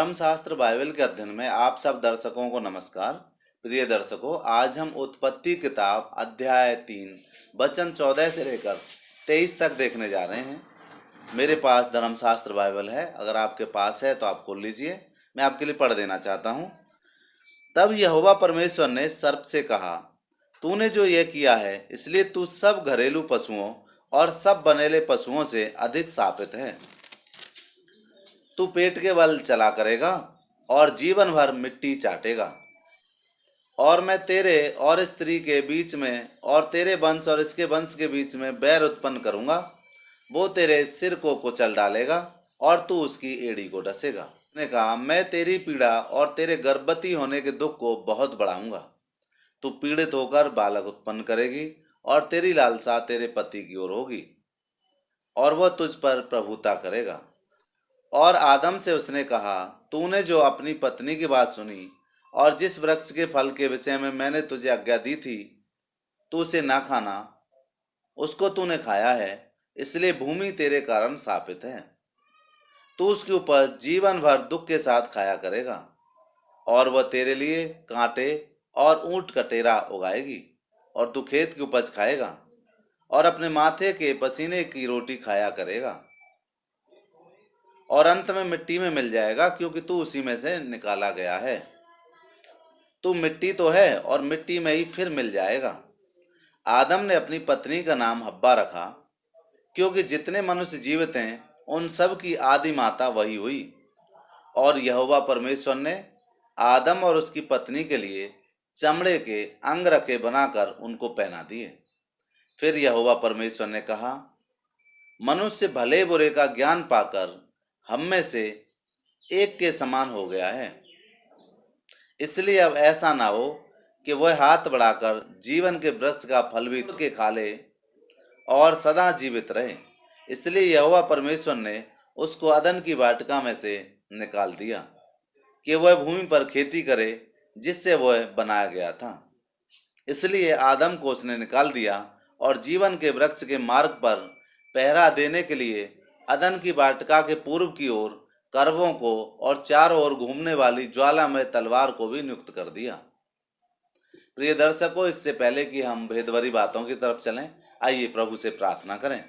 धर्मशास्त्र बाइबल के अध्ययन में आप सब दर्शकों को नमस्कार। प्रिय दर्शकों, आज हम उत्पत्ति किताब अध्याय 3 वचन 14 से लेकर 23 तक देखने जा रहे हैं। मेरे पास धर्मशास्त्र बाइबल है, अगर आपके पास है तो आप खोल लीजिए। मैं आपके लिए पढ़ देना चाहता हूँ। तब यहोवा परमेश्वर ने सर्प से कहा, तूने जो यह किया है इसलिए तू सब घरेलू पशुओं और सब बनेले पशुओं से अधिक शापित है। तू पेट के बल चला करेगा और जीवन भर मिट्टी चाटेगा। और मैं तेरे और स्त्री के बीच में और तेरे वंश और इसके वंश के बीच में बैर उत्पन्न करूंगा। वो तेरे सिर को कुचल डालेगा और तू उसकी एड़ी को डसेगा। उसने कहा, मैं तेरी पीड़ा और तेरे गर्भवती होने के दुख को बहुत बढ़ाऊंगा। तू पीड़ित होकर बालक उत्पन्न करेगी और तेरी लालसा तेरे पति की ओर होगी और वह तुझ पर प्रभुता करेगा। और आदम से उसने कहा, तूने जो अपनी पत्नी की बात सुनी और जिस वृक्ष के फल के विषय में मैंने तुझे आज्ञा दी थी तू उसे ना खाना, उसको तूने खाया है, इसलिए भूमि तेरे कारण शापित है। तू उसकी उपज जीवन भर दुख के साथ खाया करेगा और वह तेरे लिए कांटे और ऊंट कटेरा उगाएगी और तू खेत की उपज खाएगा और अपने माथे के पसीने की रोटी खाया करेगा और अंत में मिट्टी में मिल जाएगा, क्योंकि तू उसी में से निकाला गया है। तू मिट्टी तो है और मिट्टी में ही फिर मिल जाएगा। आदम ने अपनी पत्नी का नाम हब्बा रखा, क्योंकि जितने मनुष्य जीवित हैं उन सब की आदि माता वही हुई। और यहोवा परमेश्वर ने आदम और उसकी पत्नी के लिए चमड़े के अंगरखे बनाकर उनको पहना दिए। फिर यहोवा परमेश्वर ने कहा, मनुष्य भले बुरे का ज्ञान पाकर हम में से एक के समान हो गया है, इसलिए अब ऐसा ना हो कि वह हाथ बढ़ाकर जीवन के वृक्ष का फल भी के खा ले और सदा जीवित रहे। इसलिए यहोवा परमेश्वर ने उसको अदन की वाटिका में से निकाल दिया कि वह भूमि पर खेती करे जिससे वह बनाया गया था। इसलिए आदम को उसने निकाल दिया और जीवन के वृक्ष के मार्ग पर पहरा देने के लिए अदन की वाटिका के पूर्व की ओर करवों को और चारों ओर घूमने वाली ज्वालामय तलवार को भी नियुक्त कर दिया। प्रिय दर्शकों, इससे पहले कि हम भेदभरी बातों की तरफ चलें, आइए प्रभु से प्रार्थना करें।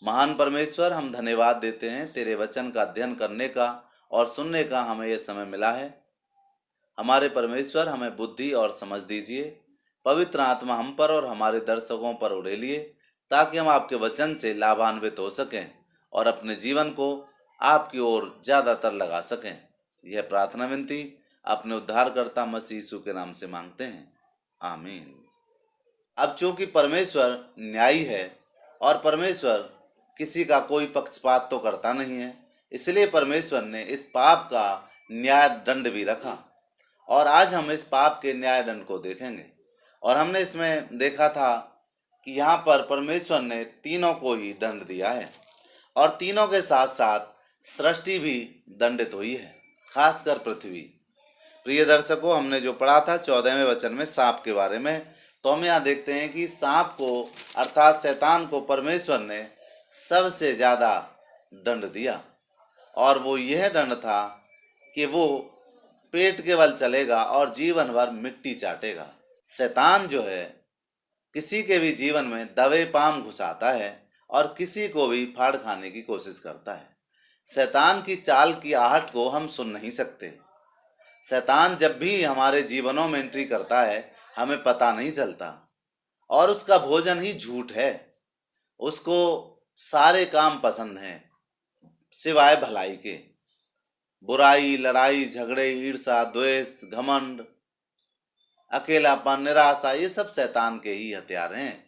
महान परमेश्वर, हम धन्यवाद देते हैं तेरे वचन का अध्ययन करने का और सुनने का हमें यह समय मिला है। हमारे परमेश्वर, हमें बुद्धि और समझ दीजिए। पवित्र आत्मा हम पर और हमारे दर्शकों पर उड़ेलिए, ताकि हम आपके वचन से लाभान्वित हो सकें और अपने जीवन को आपकी ओर ज्यादातर लगा सकें। यह प्रार्थना विनती अपने उद्धारकर्ता मसीह यीशु के नाम से मांगते हैं, आमीन। अब चूंकि परमेश्वर न्यायी है और परमेश्वर किसी का कोई पक्षपात तो करता नहीं है, इसलिए परमेश्वर ने इस पाप का न्याय दंड भी रखा और आज हम इस पाप के न्याय दंड को देखेंगे। और हमने इसमें देखा था कि यहाँ पर परमेश्वर ने तीनों को ही दंड दिया है और तीनों के साथ साथ सृष्टि भी दंडित हुई है, खासकर पृथ्वी। प्रिय दर्शकों, हमने जो पढ़ा था 14वें वचन में सांप के बारे में, तो हम यहाँ देखते हैं कि सांप को अर्थात शैतान को परमेश्वर ने सबसे ज़्यादा दंड दिया और वो यह दंड था कि वो पेट के बल चलेगा और जीवन भर मिट्टी चाटेगा। शैतान जो है किसी के भी जीवन में दबे पाम घुसाता है और किसी को भी फाड़ खाने की कोशिश करता है। शैतान की चाल की आहट को हम सुन नहीं सकते। शैतान जब भी हमारे जीवनों में एंट्री करता है हमें पता नहीं चलता और उसका भोजन ही झूठ है। उसको सारे काम पसंद हैं सिवाय भलाई के। बुराई, लड़ाई झगड़े, ईर्ष्या, द्वेष, घमंड, अकेलापन, निराशा, ये सब शैतान के ही हथियार हैं।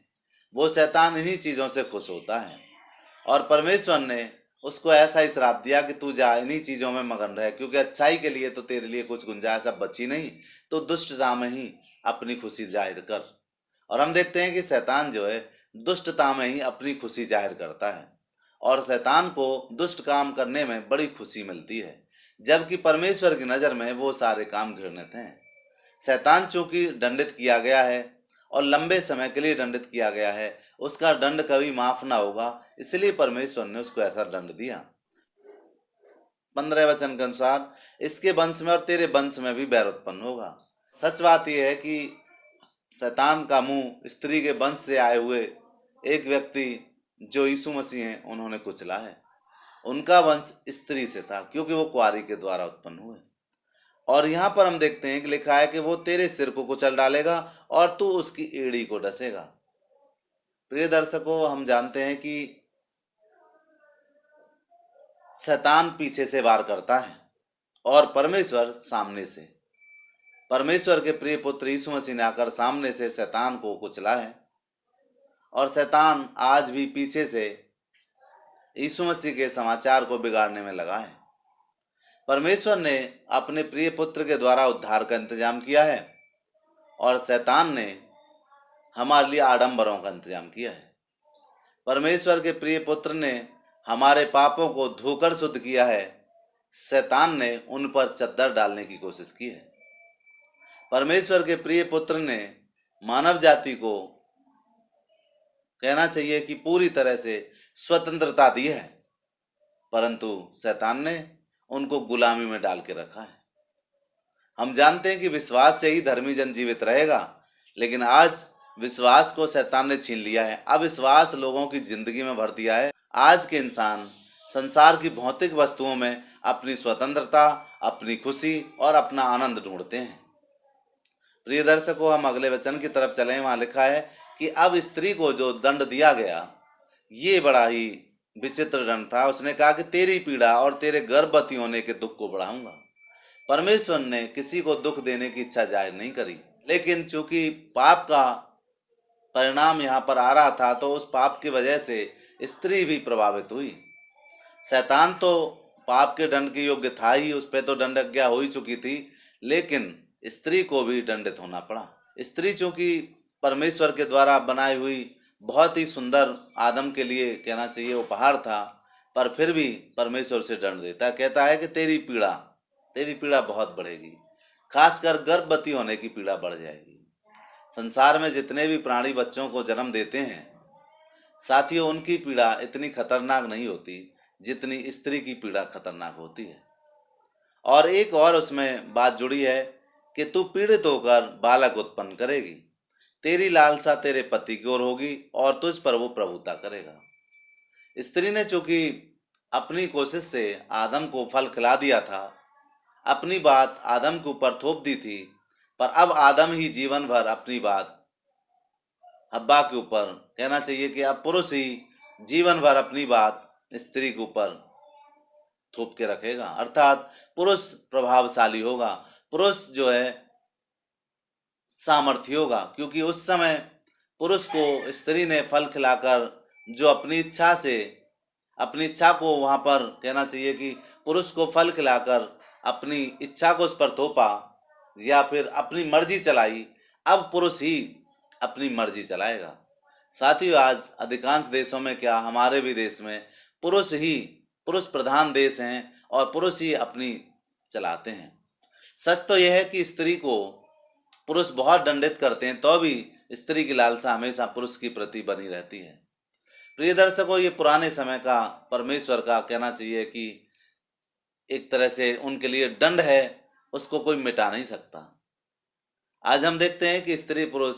वो शैतान इन्हीं चीज़ों से खुश होता है और परमेश्वर ने उसको ऐसा ही श्राप दिया कि तू जा इन्हीं चीज़ों में मगन रहे, क्योंकि अच्छाई के लिए तो तेरे लिए कुछ गुंजाइश अब बची नहीं, तो दुष्टता में ही अपनी खुशी जाहिर कर। और हम देखते हैं कि शैतान जो है दुष्टता में ही अपनी खुशी जाहिर करता है और शैतान को दुष्ट काम करने में बड़ी खुशी मिलती है, जबकि परमेश्वर की नज़र में वो सारे काम घृणित हैं। शैतान चूंकि दंडित किया गया है और लंबे समय के लिए दंडित किया गया है, उसका दंड कभी माफ ना होगा, इसलिए परमेश्वर ने उसको ऐसा दंड दिया। 15 वचन के अनुसार इसके वंश में और तेरे वंश में भी बैर उत्पन्न होगा। सच बात यह है कि शैतान का मुंह स्त्री के वंश से आए हुए एक व्यक्ति जो यीशु मसीह हैं उन्होंने कुचला है। उनका वंश स्त्री से था क्योंकि वो कुंवारी के द्वारा उत्पन्न हुए। और यहाँ पर हम देखते हैं कि लिखा है कि वो तेरे सिर को कुचल डालेगा और तू उसकी एड़ी को डसेगा। प्रिय दर्शकों, हम जानते हैं कि शैतान पीछे से वार करता है और परमेश्वर सामने से। परमेश्वर के प्रिय पुत्र यीशु मसीह ने आकर सामने से शैतान को कुचला है और शैतान आज भी पीछे से यीशु मसीह के समाचार को बिगाड़ने में लगा है। परमेश्वर ने अपने प्रिय पुत्र के द्वारा उद्धार का इंतजाम किया है और शैतान ने हमारे लिए आडंबरों का इंतजाम किया है। परमेश्वर के प्रिय पुत्र ने हमारे पापों को धोकर शुद्ध किया है, शैतान ने उन पर चद्दर डालने की कोशिश की है। परमेश्वर के प्रिय पुत्र ने मानव जाति को कहना चाहिए कि पूरी तरह से स्वतंत्रता दी है, परंतु शैतान ने उनको गुलामी में डाल के रखा है। हम जानते हैं कि विश्वास से ही धर्मी जन जीवित रहेगा, लेकिन आज विश्वास को शैतान ने छीन लिया है। अविश्वास लोगों की जिंदगी में भर दिया है। आज के इंसान संसार की भौतिक वस्तुओं में अपनी स्वतंत्रता, अपनी खुशी और अपना आनंद ढूंढते हैं। प्रिय दर्शकों, हम अगले वचन की तरफ चलें। वहां लिखा है कि अब स्त्री को जो दंड दिया गया ये बड़ा ही विचित्र दंड था। उसने कहा कि तेरी पीड़ा और तेरे गर्भवती होने के दुख को बढ़ाऊंगा। परमेश्वर ने किसी को दुख देने की इच्छा जाहिर नहीं करी, लेकिन चूंकि पाप का परिणाम यहाँ पर आ रहा था तो उस पाप की वजह से स्त्री भी प्रभावित हुई। शैतान तो पाप के दंड के योग्य था ही, उस पर तो दंडाज्ञा हो ही चुकी थी, लेकिन स्त्री को भी दंडित होना पड़ा। स्त्री चूंकि परमेश्वर के द्वारा बनाई हुई बहुत ही सुंदर आदम के लिए कहना चाहिए उपहार था, पर फिर भी परमेश्वर से दंड देता है। कहता है कि तेरी पीड़ा बहुत बढ़ेगी, खासकर गर्भवती होने की पीड़ा बढ़ जाएगी। संसार में जितने भी प्राणी बच्चों को जन्म देते हैं साथियों, उनकी पीड़ा इतनी खतरनाक नहीं होती जितनी स्त्री की पीड़ा खतरनाक होती है। और एक और उसमें बात जुड़ी है कि तू पीड़ित होकर बालक उत्पन्न करेगी, तेरी लालसा तेरे पति की ओर होगी और तुझ पर वो प्रभुता करेगा। स्त्री ने चूंकि अपनी कोशिश से आदम को फल खिला दिया था, अपनी बात आदम के ऊपर थोप दी थी, पर अब आदम ही जीवन भर अपनी बात हब्बा के ऊपर कहना चाहिए कि अब पुरुष ही जीवन भर अपनी बात स्त्री के ऊपर थोप के रखेगा। अर्थात पुरुष प्रभावशाली होगा, पुरुष जो है सामर्थ्य होगा, क्योंकि उस समय पुरुष को स्त्री ने फल खिलाकर जो अपनी इच्छा को वहां पर कहना चाहिए कि पुरुष को फल खिलाकर अपनी इच्छा को उस पर थोपा या फिर अपनी मर्जी चलाई। अब पुरुष ही अपनी मर्जी चलाएगा। साथियों, आज अधिकांश देशों में, क्या हमारे भी देश में, पुरुष प्रधान देश हैं और पुरुष ही अपनी चलाते हैं। सच तो यह है कि स्त्री को पुरुष बहुत दंडित करते हैं, तो भी स्त्री की लालसा हमेशा पुरुष की प्रति बनी रहती है। प्रिय दर्शकों, ये पुराने समय का परमेश्वर का कहना चाहिए कि एक तरह से उनके लिए दंड है, उसको कोई मिटा नहीं सकता। आज हम देखते हैं कि स्त्री पुरुष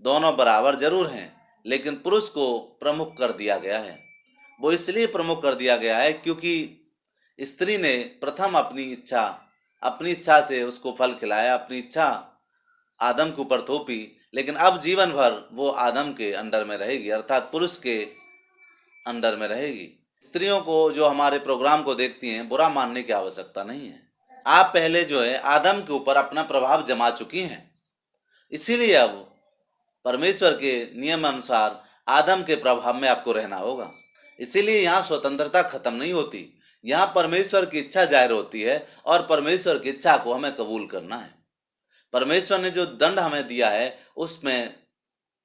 दोनों बराबर जरूर हैं, लेकिन पुरुष को प्रमुख कर दिया गया है। वो इसलिए प्रमुख कर दिया गया है क्योंकि स्त्री ने प्रथम अपनी इच्छा से उसको फल खिलाया, अपनी इच्छा आदम के ऊपर थोपी, लेकिन अब जीवन भर वो आदम के अंडर में रहेगी, अर्थात पुरुष के अंडर में रहेगी। स्त्रियों को जो हमारे प्रोग्राम को देखती हैं, बुरा मानने की आवश्यकता नहीं है। आप पहले जो है आदम के ऊपर अपना प्रभाव जमा चुकी हैं, इसीलिए अब परमेश्वर के नियम अनुसार आदम के प्रभाव में आपको रहना होगा। इसीलिए यहाँ स्वतंत्रता खत्म नहीं होती, यहाँ परमेश्वर की इच्छा जाहिर होती है और परमेश्वर की इच्छा को हमें कबूल करना है। परमेश्वर ने जो दंड हमें दिया है उसमें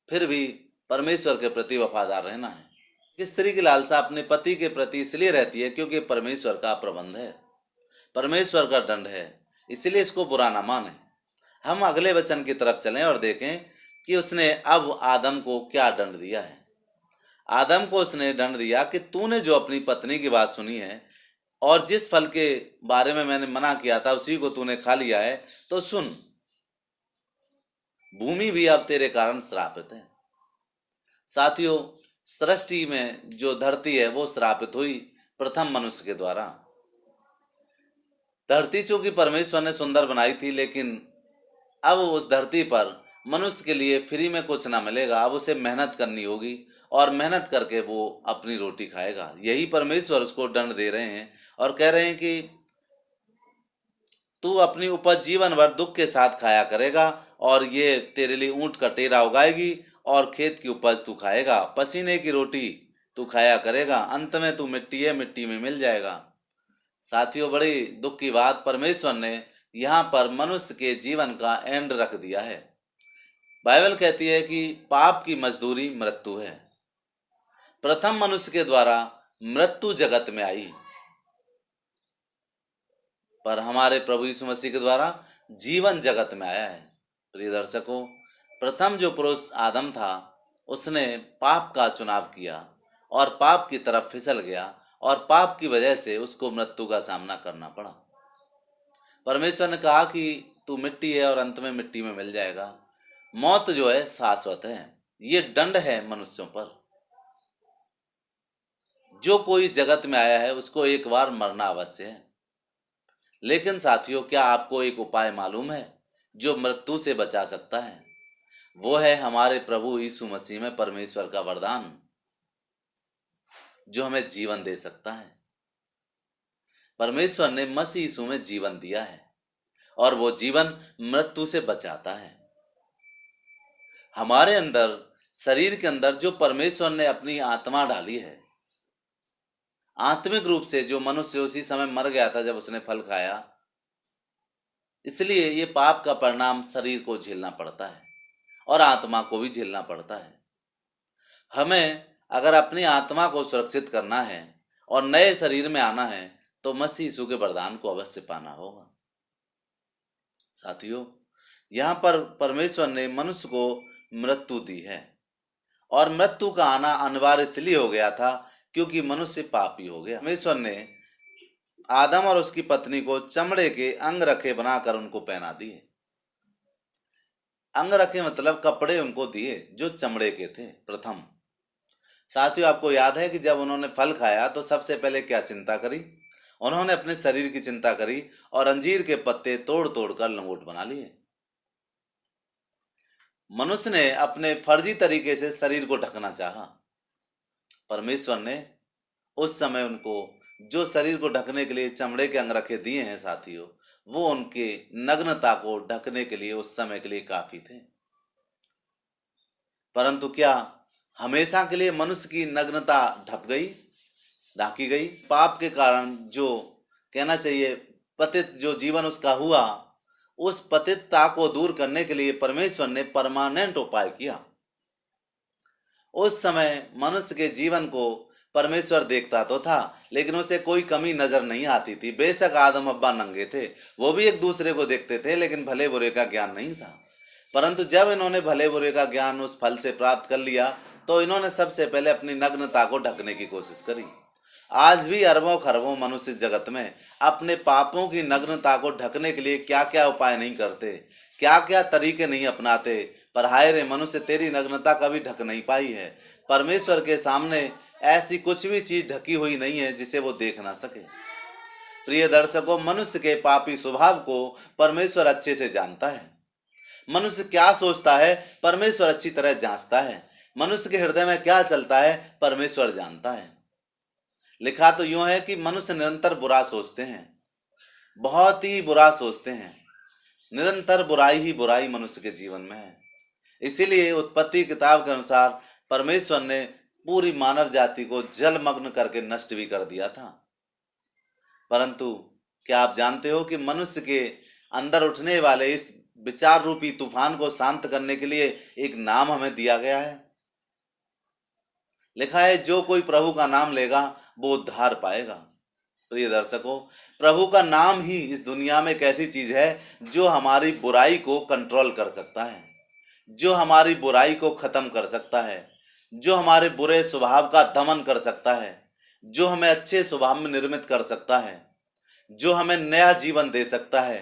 फिर भी परमेश्वर के प्रति वफादार रहना है। स्त्री की लालसा अपने पति के प्रति इसलिए रहती है क्योंकि परमेश्वर का प्रबंध है, परमेश्वर का दंड है, इसलिए इसको बुरा ना माने। हम अगले वचन की तरफ चलें और देखें कि उसने अब आदम को क्या दंड दिया है। आदम को उसने दंड दिया कि तूने जो अपनी पत्नी की बात सुनी है, और जिस फल के बारे में मैंने मना किया था उसी को तूने खा लिया है, तो सुन, भूमि भी अब तेरे कारण श्रापित है। साथियों, सृष्टि में जो धरती है वो श्रापित हुई प्रथम मनुष्य के द्वारा। धरती चूंकि परमेश्वर ने सुंदर बनाई थी, लेकिन अब उस धरती पर मनुष्य के लिए फ्री में कुछ ना मिलेगा। अब उसे मेहनत करनी होगी और मेहनत करके वो अपनी रोटी खाएगा। यही परमेश्वर उसको दंड दे रहे हैं और कह रहे हैं कि तू अपनी उपज जीवन भर दुख के साथ खाया करेगा, और ये तेरे लिए ऊंट का टेरा उगाएगी और खेत की उपज तू खाएगा। पसीने की रोटी तू खाया करेगा, अंत में तू मिट्टी है, मिट्टी में मिल जाएगा। साथियों, बड़ी दुख की बात, परमेश्वर ने यहाँ पर मनुष्य के जीवन का एंड रख दिया है। बाइबल कहती है कि पाप की मजदूरी मृत्यु है। प्रथम मनुष्य के द्वारा मृत्यु जगत में आई, पर हमारे प्रभु यीशु मसीह के द्वारा जीवन जगत में आया है। प्रिय दर्शकों, प्रथम जो पुरुष आदम था उसने पाप का चुनाव किया और पाप की तरफ फिसल गया, और पाप की वजह से उसको मृत्यु का सामना करना पड़ा। परमेश्वर ने कहा कि तू मिट्टी है और अंत में मिट्टी में मिल जाएगा। मौत जो है शाश्वत है, ये दंड है मनुष्यों पर। जो कोई जगत में आया है उसको एक बार मरना अवश्य है। लेकिन साथियों, क्या आपको एक उपाय मालूम है जो मृत्यु से बचा सकता है? वो है हमारे प्रभु यीशु मसीह में परमेश्वर का वरदान, जो हमें जीवन दे सकता है। परमेश्वर ने मसीह यीशु में जीवन दिया है और वो जीवन मृत्यु से बचाता है। हमारे अंदर, शरीर के अंदर जो परमेश्वर ने अपनी आत्मा डाली है, आत्मिक रूप से जो मनुष्य उसी समय मर गया था जब उसने फल खाया, इसलिए ये पाप का परिणाम शरीर को झेलना पड़ता है और आत्मा को भी झेलना पड़ता है। हमें अगर अपनी आत्मा को सुरक्षित करना है और नए शरीर में आना है तो मसीह यीशु के वरदान को अवश्य पाना होगा। साथियों, यहाँ पर परमेश्वर ने मनुष्य को मृत्यु दी है, और मृत्यु का आना अनिवार्य इसलिए हो गया था क्योंकि मनुष्य पापी हो गया। परमेश्वर ने आदम और उसकी पत्नी को चमड़े के अंगरखे बनाकर उनको पहना दिए। अंगरखे मतलब कपड़े उनको दिए जो चमड़े के थे प्रथम। साथियों, आपको याद है कि जब उन्होंने फल खाया तो सबसे पहले क्या चिंता करी? उन्होंने अपने शरीर की चिंता करी और अंजीर के पत्ते तोड़ तोड़ कर लंगोट बना लिए। मनुष्य ने अपने फर्जी तरीके से शरीर को ढकना चाहा। परमेश्वर ने उस समय उनको जो शरीर को ढकने के लिए चमड़े के अंगरखे दिए हैं साथियों, वो उनके नग्नता को ढकने के लिए उस समय के लिए काफी थे। परंतु क्या हमेशा के लिए मनुष्य की नग्नता ढकी गई? पाप के कारण जो कहना चाहिए पतित जो जीवन उसका हुआ, उस पतितता को दूर करने के लिए परमेश्वर ने परमानेंट उपाय किया। उस समय मनुष्य के जीवन को परमेश्वर देखता तो था, लेकिन उसे कोई कमी नजर नहीं आती थी। बेशक आदम अब्बा नंगे थे, वो भी एक दूसरे को देखते थे, लेकिन भले बुरे का ज्ञान नहीं था। परंतु जब इन्होंने भले बुरे का ज्ञान उस फल से प्राप्त कर लिया तो इन्होंने सबसे पहले अपनी नग्नता को ढकने की कोशिश करी। आज भी अरबों खरबों मनुष्य जगत में अपने पापों की नग्नता को ढकने के लिए क्या क्या उपाय नहीं करते, क्या क्या तरीके नहीं अपनाते, पर हाय रे मनुष्य, तेरी नग्नता कभी ढक नहीं पाई है। परमेश्वर के सामने ऐसी कुछ भी चीज ढकी हुई नहीं है जिसे वो देख ना सके। प्रिय दर्शकों, मनुष्य के पापी स्वभाव को परमेश्वर अच्छे से जानता है। मनुष्य क्या सोचता है परमेश्वर अच्छी तरह जांचता है। मनुष्य के हृदय में क्या चलता है परमेश्वर जानता है। लिखा तो यूं है कि मनुष्य निरंतर बुरा सोचते हैं, बहुत ही बुरा सोचते हैं। निरंतर बुराई ही बुराई मनुष्य के जीवन में है। इसीलिए उत्पत्ति किताब के अनुसार परमेश्वर ने पूरी मानव जाति को जलमग्न करके नष्ट भी कर दिया था। परंतु क्या आप जानते हो कि मनुष्य के अंदर उठने वाले इस विचार रूपी तूफान को शांत करने के लिए एक नाम हमें दिया गया है। लिखा है, जो कोई प्रभु का नाम लेगा वो उद्धार पाएगा। प्रिय दर्शकों, प्रभु का नाम ही इस दुनिया में एक ऐसी चीज है जो हमारी बुराई को कंट्रोल कर सकता है, जो हमारी बुराई को खत्म कर सकता है, जो हमारे बुरे स्वभाव का दमन कर सकता है। जो हमें अच्छे स्वभाव में निर्मित कर सकता है, जो हमें नया जीवन दे सकता है।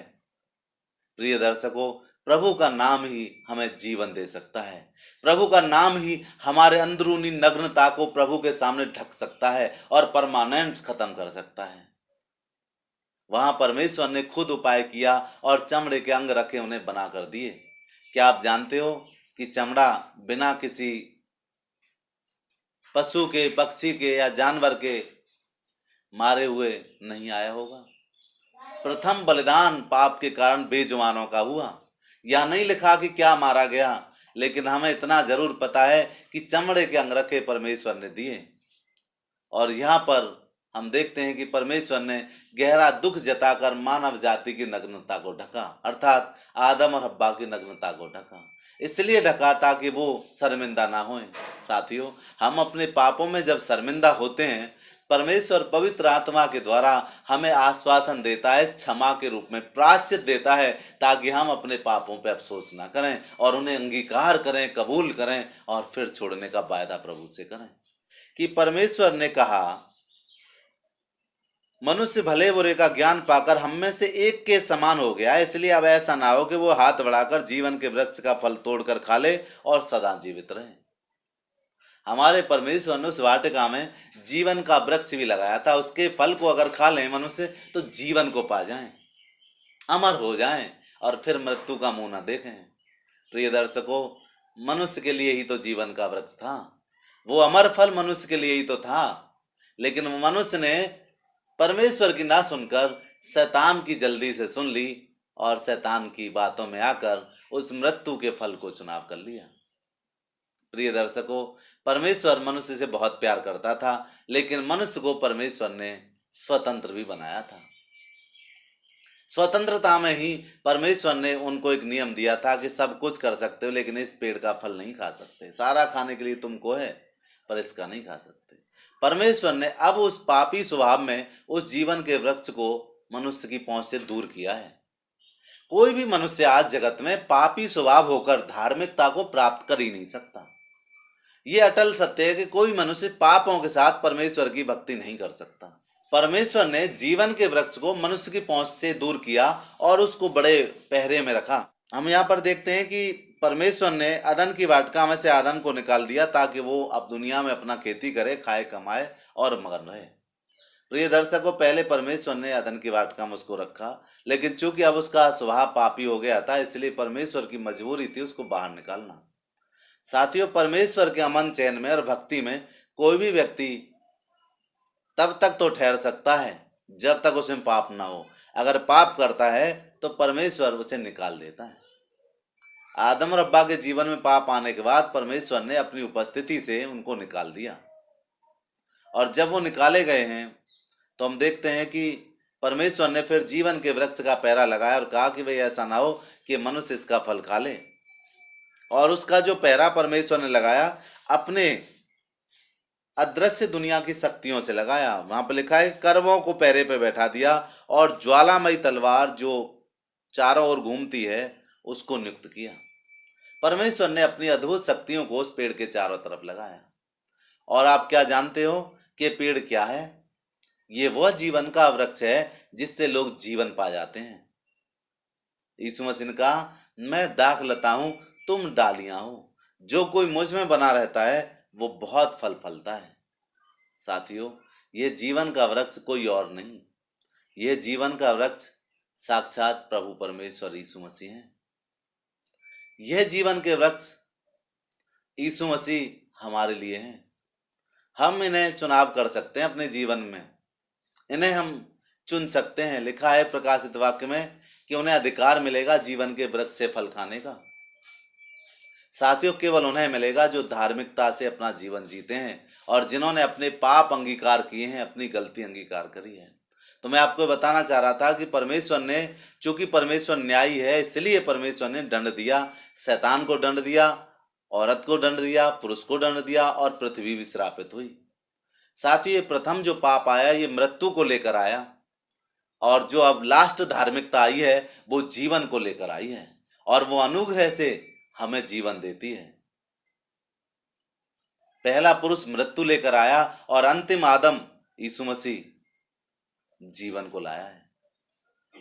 प्रिय दर्शकों, प्रभु का नाम ही हमें जीवन दे सकता है। प्रभु का नाम ही हमारे अंदरूनी नग्नता को प्रभु के सामने ढक सकता है और परमानेंट खत्म कर सकता है। वहां परमेश्वर ने खुद उपाय किया और चमड़े के अंग रखे उन्हें बना कर दिए। क्या आप जानते हो कि चमड़ा बिना किसी पशु के, पक्षी के या जानवर के मारे हुए नहीं आया होगा। प्रथम बलिदान पाप के कारण बेजुबानों का हुआ। यह नहीं लिखा कि क्या मारा गया, लेकिन हमें इतना जरूर पता है कि चमड़े के अंगरखे परमेश्वर ने दिए। और यहाँ पर हम देखते हैं कि परमेश्वर ने गहरा दुख जताकर मानव जाति की नग्नता को ढका, अर्थात आदम और हव्वा की नग्नता को ढका। इसलिए ढका ताकि वो शर्मिंदा ना हों। साथियों, हम अपने पापों में जब शर्मिंदा होते हैं, परमेश्वर पवित्र आत्मा के द्वारा हमें आश्वासन देता है, क्षमा के रूप में प्रायश्चित देता है, ताकि हम अपने पापों पे अफसोस ना करें और उन्हें अंगीकार करें, कबूल करें और फिर छोड़ने का वायदा प्रभु से करें। कि परमेश्वर ने कहा, मनुष्य भले बुरे का ज्ञान पाकर हम में से एक के समान हो गया, इसलिए अब ऐसा ना हो कि वो हाथ बढ़ाकर जीवन के वृक्ष का फल तोड़कर खा ले और सदा जीवित रहे। हमारे परमेश्वर ने उस वाटिका में जीवन का वृक्ष भी लगाया था। उसके फल को अगर खा लें मनुष्य तो जीवन को पा जाएं, अमर हो जाएं और फिर मृत्यु का मुंह न देखें। प्रिय दर्शकों, मनुष्य के लिए ही तो जीवन का वृक्ष था, वो अमर फल मनुष्य के लिए ही तो था। लेकिन मनुष्य ने परमेश्वर की ना सुनकर शैतान की जल्दी से सुन ली और शैतान की बातों में आकर उस मृत्यु के फल को चुनाव कर लिया। प्रिय दर्शकों, परमेश्वर मनुष्य से बहुत प्यार करता था, लेकिन मनुष्य को परमेश्वर ने स्वतंत्र भी बनाया था। स्वतंत्रता में ही परमेश्वर ने उनको एक नियम दिया था कि सब कुछ कर सकते हो, लेकिन इस पेड़ का फल नहीं खा सकते। सारा खाने के लिए तुमको है, पर इसका नहीं खा सकते। परमेश्वर ने अब उस पापी स्वभाव में उस जीवन के वृक्ष को मनुष्य की पहुंच से दूर किया है। कोई भी मनुष्य आज जगत में पापी स्वभाव होकर धार्मिकता को प्राप्त कर ही नहीं सकता। ये अटल सत्य है कि कोई मनुष्य पापों के साथ परमेश्वर की भक्ति नहीं कर सकता। परमेश्वर ने जीवन के वृक्ष को मनुष्य की पहुंच से दूर किया और उसको बड़े पहरे में रखा। हम यहाँ पर देखते हैं कि परमेश्वर ने अदन की वाटिका में से आदम को निकाल दिया ताकि वो अब दुनिया में अपना खेती करे, खाए, कमाए और मगन रहे। प्रिय दर्शकों, पहले परमेश्वर ने अदन की वाटिका में उसको रखा, लेकिन चूंकि अब उसका स्वभाव पापी हो गया था, इसलिए परमेश्वर की मजबूरी थी उसको बाहर निकालना। साथियों, परमेश्वर के अमन चैन में और भक्ति में कोई भी व्यक्ति तब तक तो ठहर सकता है जब तक उसमें पाप ना हो। अगर पाप करता है तो परमेश्वर उसे निकाल देता है। आदम और हव्वा के जीवन में पाप आने के बाद परमेश्वर ने अपनी उपस्थिति से उनको निकाल दिया, और जब वो निकाले गए हैं तो हम देखते हैं कि परमेश्वर ने फिर जीवन के वृक्ष का पहरा लगाया और कहा कि भाई ऐसा ना हो कि मनुष्य इसका फल खा ले। और उसका जो पहरा परमेश्वर ने लगाया अपने अदृश्य दुनिया की शक्तियों से लगाया। वहां पर लिखा है, कर्मों को पहरे पे बैठा दिया और ज्वालामयी तलवार जो चारों ओर घूमती है उसको नियुक्त किया। परमेश्वर ने अपनी अद्भुत शक्तियों को उस पेड़ के चारों तरफ लगाया। और आप क्या जानते हो कि पेड़ क्या है? ये वह जीवन का वृक्ष है जिससे लोग जीवन पा जाते हैं। यीशु मसीह ने कहा, मैं दाखलता हूं, तुम डालियां हो। जो कोई मुझ में बना रहता है वो बहुत फल फलता है। साथियों, ये जीवन का वृक्ष कोई और नहीं, ये जीवन का वृक्ष साक्षात प्रभु परमेश्वर यीशु मसीह है। यह जीवन के वृक्ष यीशु मसीह हमारे लिए हैं। हम इन्हें चुनाव कर सकते हैं अपने जीवन में, इन्हें हम चुन सकते हैं। लिखा है प्रकाशित वाक्य में कि उन्हें अधिकार मिलेगा जीवन के वृक्ष से फल खाने का। साथियों, केवल उन्हें मिलेगा जो धार्मिकता से अपना जीवन जीते हैं और जिन्होंने अपने पाप अंगीकार किए हैं, अपनी गलती अंगीकार करी है। तो मैं आपको बताना चाह रहा था कि परमेश्वर ने, चूंकि परमेश्वर न्यायी है, इसलिए परमेश्वर ने दंड दिया। शैतान को दंड दिया, औरत को दंड दिया, पुरुष को दंड दिया और पृथ्वी भी श्रापित हुई। साथ ही प्रथम जो पाप आया ये मृत्यु को लेकर आया, और जो अब लास्ट धार्मिकता आई है वो जीवन को लेकर आई है, और वो अनुग्रह से हमें जीवन देती है। पहला पुरुष मृत्यु लेकर आया और अंतिम आदम यीशु मसीह जीवन को लाया है।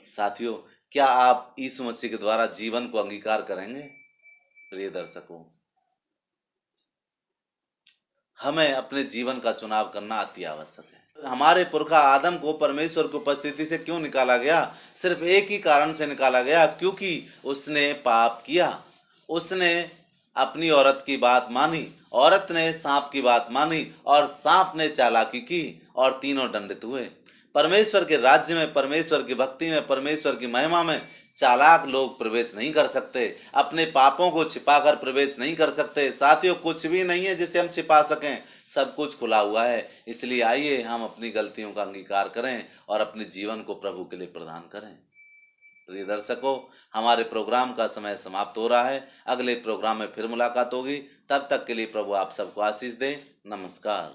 साथियों, क्या आप यीशु मसीह के द्वारा जीवन को अंगीकार करेंगे? प्रिय दर्शकों, हमें अपने जीवन का चुनाव करना अति आवश्यक है। हमारे पुरखा आदम को परमेश्वर की उपस्थिति से क्यों निकाला गया? सिर्फ एक ही कारण से निकाला गया, क्योंकि उसने पाप किया। उसने अपनी औरत की बात मानी, औरत ने सांप की बात मानी और सांप ने चालाकी की और तीनों दंडित हुए। परमेश्वर के राज्य में, परमेश्वर की भक्ति में, परमेश्वर की महिमा में चालाक लोग प्रवेश नहीं कर सकते, अपने पापों को छिपाकर प्रवेश नहीं कर सकते। साथियों, कुछ भी नहीं है जिसे हम छिपा सकें, सब कुछ खुला हुआ है। इसलिए आइए हम अपनी गलतियों का अंगीकार करें और अपने जीवन को प्रभु के लिए प्रदान करें। प्रिय दर्शकों, हमारे प्रोग्राम का समय समाप्त हो रहा है। अगले प्रोग्राम में फिर मुलाकात होगी। तब तक के लिए प्रभु आप सबको आशीष दे। नमस्कार।